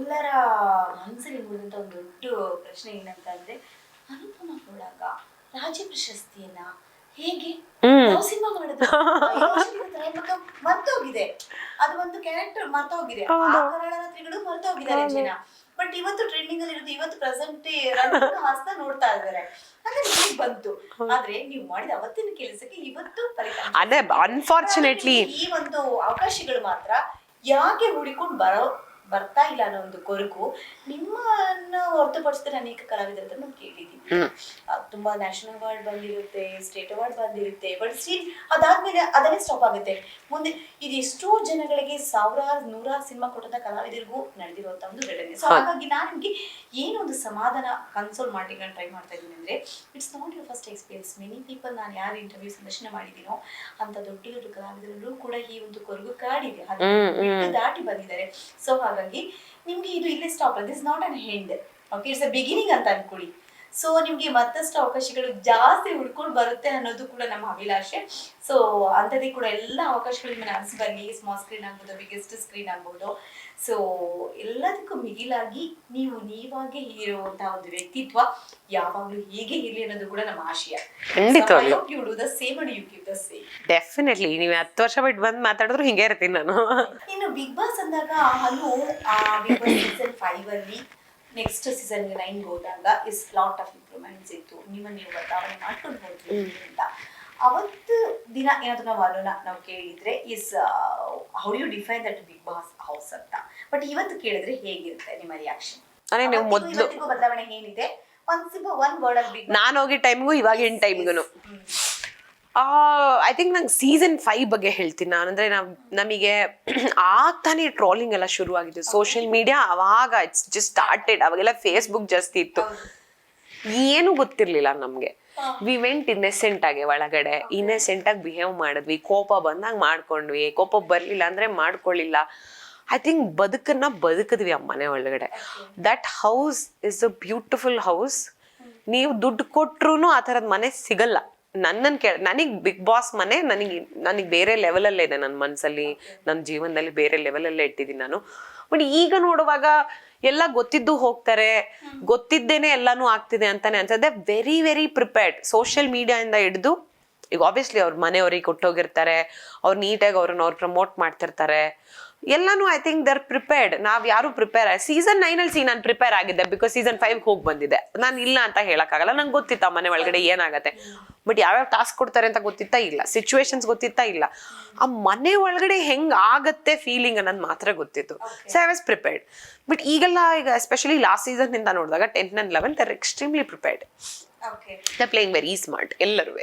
ಎಲ್ಲರ ಮನಸ್ಸಲ್ಲಿ ಮೂಡಿದಂತ ಒಂದು ದೊಡ್ಡ ಪ್ರಶ್ನೆ ಏನಂತ ಅಂದ್ರೆ, ಅನುಪಮ ನೋಡಾಗ ರಾಜ್ಯ ಪ್ರಶಸ್ತಿಯನ್ನ ಹೇಗೆ ಯಾವ ಸಿನಿಮಾ ಮಾಡಿದ್ರು ಮರ್ತೋಗಿದೆ. ಅದು ಒಂದು ಕ್ಯಾರೆಕ್ಟರ್ ಮರ್ತೋಗಿದೆ, ಆ ಕರಾಳರಾತ್ರಿಗಳು ಮರ್ತೋಗಿದ್ದಾರೆ ಜನ. ಬಟ್ ಇವತ್ತು ಟ್ರೆಂಡಿಂಗ್ ಅಲ್ಲಿ ಇರೋದು, ಇವತ್ತು ಪ್ರೆಸೆಂಟ್ ಹಾಸ್ತ ನೋಡ್ತಾ ಇದ್ದಾರೆ. ಅಂದ್ರೆ ಹೇಗ್ ಬಂತು? ಆದ್ರೆ ನೀವು ಮಾಡಿದ ಅವತ್ತಿನ ಕೆಲಸಕ್ಕೆ ಇವತ್ತು ಫಲಿತಾಂಶ. ಅದೇ ಅನ್ಫಾರ್ಚುನೇಟ್ಲಿ ಈ ಒಂದು ಅವಕಾಶಗಳು ಮಾತ್ರ ಯಾಕೆ ಹುಡಿಕೊಂಡು ಬರ್ತಾ ಇಲ್ಲ ಅನ್ನೋ ಒಂದು ಕೊರಗು ನಿಮ್ಮನ್ನ ಹೊರತುಪಡಿಸಿದ್ರೆ ಅನೇಕ ಕಲಾವಿದರ ಹತ್ರ ನಾವು ಕೇಳಿದೀವಿ. ತುಂಬಾ ನ್ಯಾಷನಲ್ ಅವಾರ್ಡ್ ಬಂದಿರುತ್ತೆ, ಸ್ಟೇಟ್ ಅವಾರ್ಡ್ ಬಂದಿರುತ್ತೆ, ಬಟ್ ಸ್ಟಿಲ್ ಅದಾದ್ಮೇಲೆ ಅದನ್ನೇ ಸ್ಟಾಪ್ ಆಗುತ್ತೆ. ಮುಂದೆ ಇದು ಎಷ್ಟೋ ಜನಗಳಿಗೆ ಸಾವಿರಾರು ನೂರಾರು ಸಿನಿಮಾ ಕೊಟ್ಟಂತ ಕಲಾವಿದರಿಗೂ ನಡೆದಿರುವಂತ ಒಂದು ಘಟನೆ. ಸೊ ಹಾಗಾಗಿ ನಾನು ನಿಮ್ಗೆ ಏನೋ ಒಂದು ಸಮಾಧಾನ ಕನ್ಸೋಲ್ ಮಾಡಿ ಟ್ರೈ ಮಾಡ್ತಾ ಇದ್ದೀನಿ ಅಂದ್ರೆ, it's not your first experience. Many people ನಾನು ಯಾರು ಇಂಟರ್ವ್ಯೂ ಸಂದರ್ಶನ ಮಾಡಿದ್ದೀನೋ ಅಂತ ದೊಡ್ಡ ದೊಡ್ಡ ಕಲಾವಿದರಲ್ಲೂ ಕೂಡ ಈ ಒಂದು ಕೊರಗು ಕಾಡಿದೆ, ದಾಟಿ ಬಂದಿದ್ದಾರೆ. ಸೊ ಹಾಗಾಗಿ ನಿಮ್ಗೆ ಇದು ಇಲ್ಲೇ ಸ್ಟಾಪ್ ಅಲ್ಲ, this not an end. Okay, it's a beginning ಅಂತ ಅನ್ಕೊಳ್ಳಿ. ಸೊ ನಿಮ್ಗೆ ಮತ್ತಷ್ಟು ಅವಕಾಶಗಳು ಜಾಸ್ತಿ ಹುಡ್ಕೊಂಡು ಬರುತ್ತೆ ಅನ್ನೋದು ಕೂಡ ನಮ್ಮ ಅಭಿಲಾಷೆ. ಸೊ ಅಂಥದ್ದೇ ಕೂಡ ಎಲ್ಲ ಅವಕಾಶಗಳು ನಿಮ್ಮನ್ನ ಅನಿಸಿ ಬನ್ನಿ. ಸ್ಮಾಲ್ ಸ್ಕ್ರೀನ್ ಆಗ್ಬೋದು, ಬಿಗ್ಗೆಸ್ಟ್ ಸ್ಕ್ರೀನ್ ಆಗ್ಬೋದು. ಸೊ ಎಲ್ಲದಕ್ಕೂ ಮಿಗಿಲಾಗಿ ನೀವು ನೀವಾಗೆ ಇರುವಂತಹ ಒಂದು ವ್ಯಕ್ತಿತ್ವ ಯಾವಾಗ್ಲೂ ಹೀಗೆ ಇರ್ಲಿ ಅನ್ನೋದು ಕೂಡ ನಮ್ಮ ಆಶಯ. You do the same and you give the same. Definitely ನೀವು 10 ವರ್ಷ ಬಿಟ್ಟು ಬಂದು ಮಾತಾಡಿದ್ರು ಹಿಂಗೆ ಇರ್ತೀನಿ ನಾನು. ಇನ್ನು ಬಿಗ್ ಬಾಸ್ ಅಂದಾಗ ಹನು ಬಿಗ್ ಬಾಸ್ ಸೀಸನ್ 5 ಅಲ್ಲಿ ನೆಕ್ಸ್ಟ್ ಸೀಸನ್ 9 ಹೋದಾಗ ಇಸ್ ಲಾಟ್ ಆಫ್ ಇಂಪ್ರೂವ್ಮೆಂಟ್ಸ್ ಇತ್ತು. ನೀವು ಬದಲಾವಣೆ ಮಾಡ್ಕೊಂಡು ಹೋದ್ರಿ ಅಂತ ಅವತ್ತು ದಿನ ಏನಾದ್ರು ನಾವು ಕೇಳಿದ್ರೆ is how you define that Big Boss house ಅಂತ. ಬಟ್ ಇವತ್ತು ಕೇಳಿದ್ರೆ ಹೇಗಿರುತ್ತೆ ನಿಮ್ಮ ರಿಯಾಕ್ಷನ್? ಬದಲಾವಣೆ ಏನಿದೆ ಒನ್ ವರ್ಡ್ ಅಲ್ಲಿ ನಾನು ಹೋಗಿ ಟೈಮ್ಗೂ ಇವಾಗಿನ ಟೈಮ್ಗೂ ಐ ಥಿಂಕ್ ನಂಗೆ ಸೀಸನ್ 5 ಬಗ್ಗೆ ಹೇಳ್ತೀನಿ ನಾನು. ಅಂದ್ರೆ ನಮಗೆ ಆಗ್ತಾನೆ ಟ್ರೋಲಿಂಗ್ ಎಲ್ಲ ಶುರು ಆಗಿದೆ ಸೋಷಿಯಲ್ ಮೀಡಿಯಾ. ಅವಾಗ ಇಟ್ಸ್ ಜಸ್ಟ್ ಸ್ಟಾರ್ಟೆಡ್. ಅವಾಗೆಲ್ಲ ಫೇಸ್ಬುಕ್ ಜಾಸ್ತಿ ಇತ್ತು, ಏನು ಗೊತ್ತಿರ್ಲಿಲ್ಲ ನಮ್ಗೆ. ವಿ ವೆಂಟ್ ಇನ್ನೆಸೆಂಟ್ ಆಗಿ ಒಳಗಡೆ, ಇನ್ನೆಸೆಂಟ್ ಆಗಿ ಬಿಹೇವ್ ಮಾಡಿದ್ವಿ. ಕೋಪ ಬಂದಾಗ ಮಾಡ್ಕೊಂಡ್ವಿ, ಕೋಪ ಬರ್ಲಿಲ್ಲ ಅಂದ್ರೆ ಮಾಡ್ಕೊಳ್ಳಿಲ್ಲ. ಐ ಥಿಂಕ್ ಬದುಕಿದ್ವಿ ಆ ಮನೆ ಒಳಗಡೆ. That house is a beautiful house. ನೀವು ದುಡ್ಡು ಕೊಟ್ರು ಆ ಥರದ ಮನೆ ಸಿಗಲ್ಲ. ನನಗೆ ಬಿಗ್ ಬಾಸ್ ಮನೆ ನನಗೆ ಬೇರೆ ಲೆವೆಲಲ್ಲೇ ಇದೆ ನನ್ನ ಮನಸ್ಸಲ್ಲಿ, ನನ್ನ ಜೀವನದಲ್ಲಿ ಬೇರೆ ಲೆವೆಲಲ್ಲೇ ಇಟ್ಟಿದ್ದೀನಿ ನಾನು. ಬಟ್ ಈಗ ನೋಡುವಾಗ ಎಲ್ಲ ಗೊತ್ತಿದ್ದು ಹೋಗ್ತಾರೆ, ಗೊತ್ತಿದ್ದೇನೆ ಎಲ್ಲಾನು ಆಗ್ತಿದೆ ಅಂತಾನೆ ಅನ್ಸತ್ತೆ. Very very prepared. ಸೋಷಿಯಲ್ ಮೀಡಿಯಾದಿಂದ ಹಿಡಿದು ಈಗ ಆಬ್ವಿಯಸ್ಲಿ ಅವ್ರ ಮನೆಯವ್ರಿಗೆ ಕೊಟ್ಟೋಗಿರ್ತಾರೆ, ಅವ್ರು ನೀಟಾಗಿ ಅವ್ರು ಪ್ರಮೋಟ್ ಮಾಡ್ತಿರ್ತಾರೆ ಎಲ್ಲಾನು. I think they're prepared. ನಾವ್ ಯಾರು ಪ್ರಿಪೇರ್ ಸೀಸನ್ 9 ಅಲ್ಲಿ ನಾನು ಪ್ರಿಪೇರ್ ಆಗಿದ್ದೆ, ಬಿಕಾಸ್ ಸೀಸನ್ 5 ಹೋಗಿ ಬಂದಿದೆ. ನಾನು ಇಲ್ಲ ಅಂತ ಹೇಳಕ್ಕಾಗಲ್ಲ, ನಂಗೆ ಗೊತ್ತಿತ್ತ ಮನೆ ಒಳಗಡೆ ಏನಾಗತ್ತೆ. ಬಟ್ ಯಾವ್ಯಾವ ಟಾಸ್ಕ್ ಕೊಡ್ತಾರೆ ಅಂತ ಗೊತ್ತಿತ್ತಾ ಇಲ್ಲ, ಸಿಚುವೇಶನ್ಸ್ ಗೊತ್ತಿತ್ತಾ ಇಲ್ಲ, ಆ ಮನೆ ಒಳಗಡೆ ಹೆಂಗ್ ಆಗತ್ತೆ ಫೀಲಿಂಗ್ ಅನ್ನೋದು ಮಾತ್ರ ಗೊತ್ತಿತ್ತು. So I was prepared. But ಈಗೆಲ್ಲ ಈಗ ಎಸ್ಪೆಷಲಿ ಲಾಸ್ಟ್ ಸೀಸನ್ ಇಂದ ನೋಡಿದಾಗ 10th and 11th are extremely prepared. They playing very smart ಎಲ್ಲರೂ.